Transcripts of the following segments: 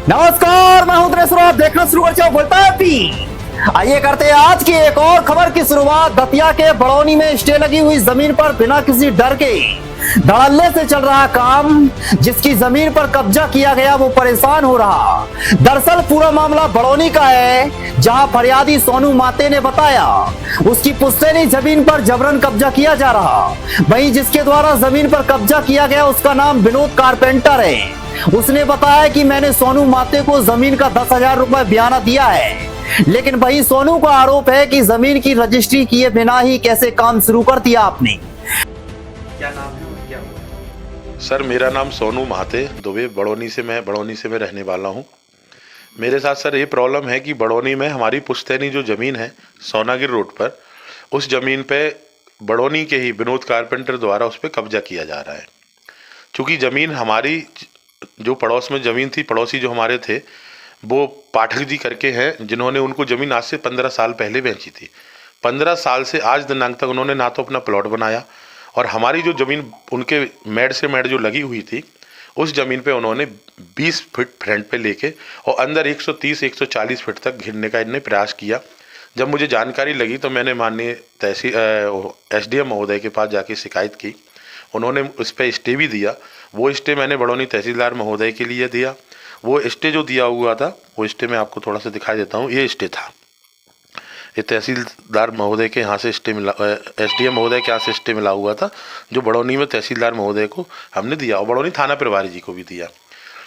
नमस्कार, मैं हूं दिनेश। आप देखना शुरू कर बोलता है। आइए करते हैं आज की एक और खबर की शुरुआत। दतिया के बड़ौनी में स्टे लगी हुई जमीन पर बिना किसी डर के धड़ल्ले से चल रहा काम, जिसकी जमीन पर कब्जा किया गया वो परेशान हो रहा। दरअसल पूरा मामला बड़ौनी का है, जहां फरियादी सोनू माते ने बताया उसकी पुश्तैनी जमीन पर जबरन कब्जा किया जा रहा। वहीं जिसके द्वारा जमीन पर कब्जा किया गया उसका नाम विनोद कारपेंटर है। उसने बताया कि मैंने सोनू माते को जमीन का 10,000 रुपए बयाना दिया है, लेकिन वही सोनू का आरोप है कि जमीन की रजिस्ट्री किए बिना ही कैसे काम शुरू कर दिया आपने। क्या नाम है और क्या हुआ? सर, मेरा नाम सोनू माते दुबे, बड़ौनी से मैं रहने वाला हूँ। मेरे साथ सर ये प्रॉब्लम है कि बड़ौनी में हमारी पुश्तैनी जो ज़मीन है सोनागिर रोड पर, उस ज़मीन पे बड़ौनी के ही विनोद कारपेंटर द्वारा उस पर कब्जा किया जा रहा है। चूँकि ज़मीन हमारी जो पड़ोस में ज़मीन थी, पड़ोसी जो हमारे थे वो पाठक जी करके हैं, जिन्होंने उनको ज़मीन आज से 15 साल पहले बेची थी। 15 साल से आज दिनांक तक उन्होंने ना तो अपना प्लॉट बनाया, और हमारी जो ज़मीन उनके मेड से मेड जो लगी हुई थी उस ज़मीन पे उन्होंने 20 फीट फ्रंट पे लेके और अंदर 130-140 फीट तक घिरने का इन्होंने प्रयास किया। जब मुझे जानकारी लगी तो मैंने माननीय SDM महोदय के पास जाके शिकायत की। उन्होंने उस पर स्टे भी दिया। वो स्टे मैंने बड़ौनी तहसीलदार महोदय के लिए दिया। वो स्टे जो दिया हुआ था, वो स्टे मैं आपको थोड़ा सा दिखाई देता हूँ। ये स्टे था, ये तहसीलदार महोदय के यहाँ से स्टे मिला, SDM महोदय के यहाँ से स्टे मिला हुआ था, जो बड़ौनी में तहसीलदार महोदय को हमने दिया और बड़ौनी थाना प्रभारी जी को भी दिया।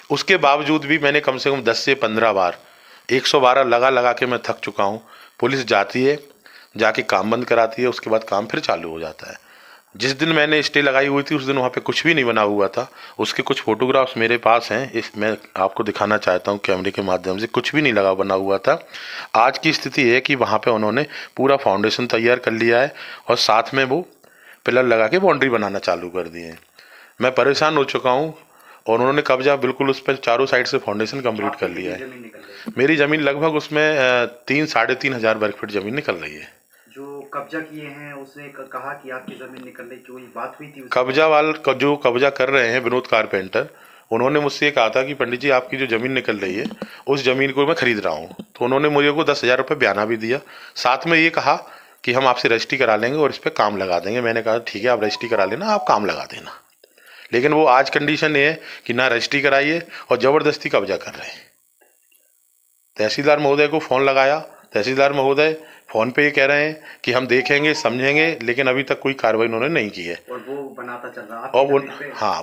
उसके बावजूद भी मैंने कम से कम 10 से 15 बार 112 लगा के मैं थक चुका हूँ। पुलिस जाती है, जाके काम बंद कराती है, उसके बाद काम फिर चालू हो जाता है। जिस दिन मैंने स्टे लगाई हुई थी उस दिन वहाँ पे कुछ भी नहीं बना हुआ था। उसके कुछ फोटोग्राफ्स मेरे पास हैं, मैं आपको दिखाना चाहता हूँ कैमरे के माध्यम से। कुछ भी नहीं बना हुआ था। आज की स्थिति है कि वहाँ पे उन्होंने पूरा फाउंडेशन तैयार कर लिया है और साथ में वो पिलर लगा के बाउंड्री बनाना चालू कर दिए हैं। मैं परेशान हो चुका हूँ और उन्होंने कब्जा बिल्कुल उस पर चारों साइड से फाउंडेशन कंप्लीट कर लिया है। मेरी ज़मीन लगभग उसमें 3-3.5 हज़ार वर्ग फीट ज़मीन निकल रही है। जो कब्जा किए हैं उसने कहा कि आपकी जमीन निकल रही, जो बात हुई थी जो कब्जा कर रहे हैं विनोद कारपेंटर, उन्होंने मुझसे ये कहा था कि पंडित जी आपकी जो ज़मीन निकल रही है उस ज़मीन को मैं खरीद रहा हूँ। तो उन्होंने मुझे को 10,000 रुपये बयाना भी दिया। साथ में ये कहा कि हम आपसे रजिस्ट्री करा लेंगे और इस पर काम लगा देंगे। मैंने कहा ठीक है, आप रजिस्ट्री करा लेना, आप काम लगा देना। लेकिन वो आज कंडीशन ये है कि ना रजिस्ट्री कराइए और ज़बरदस्ती कब्जा कर रहे हैं। तहसीलदार महोदय को फ़ोन लगाया, तहसीलदार महोदय फ़ोन पे ये कह रहे हैं कि हम देखेंगे समझेंगे, लेकिन अभी तक कोई कार्रवाई उन्होंने नहीं की है। और वो बनाता चल रहा है और वो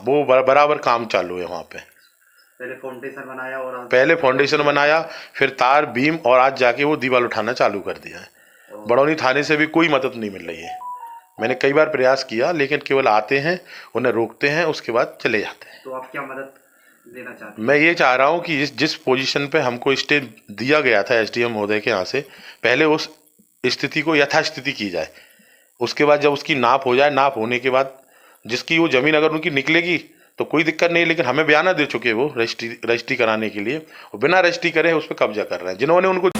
वो बराबर काम चालू है वहाँ पे। पहले फाउंडेशन बनाया, फिर तार बीम, और आज जाके वो दीवार उठाना चालू कर दिया है। बड़ौनी थाने से भी कोई मदद नहीं मिल रही है। मैंने कई बार प्रयास किया, लेकिन केवल आते हैं, उन्हें रोकते हैं, उसके बाद चले जाते हैं। तो आप क्या मदद देना चाहते हैं? मैं ये चाह रहा हूँ कि जिस पोजीशन पे हमको स्टे दिया गया था SDM महोदय के यहाँ से, पहले उस स्थिति को यथास्थिति की जाए। उसके बाद जब उसकी नाप हो जाए, नाप होने के बाद जिसकी वो ज़मीन अगर उनकी निकलेगी तो कोई दिक्कत नहीं। लेकिन हमें बयाना दे चुके वो रजिस्ट्री कराने के लिए, और बिना रजिस्ट्री करे उस पर कब्जा कर रहे हैं जिन्होंने उनको।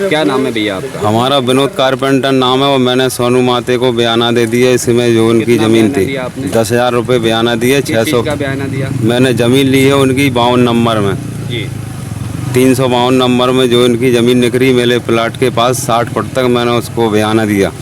क्या नाम है भैया आपका? हमारा विनोद कारपेंटर नाम है, और मैंने सोनू माते को बयाना दे दिया। इसमें जो उनकी ज़मीन थी 10,000 रुपये बयाना दिए। 600 का बयाना दिया। मैंने ज़मीन ली है उनकी 52 नंबर में जी, 352 नंबर में जो इनकी ज़मीन निकली मेरे प्लाट के पास 60 फुट तक, मैंने उसको बयाना दिया।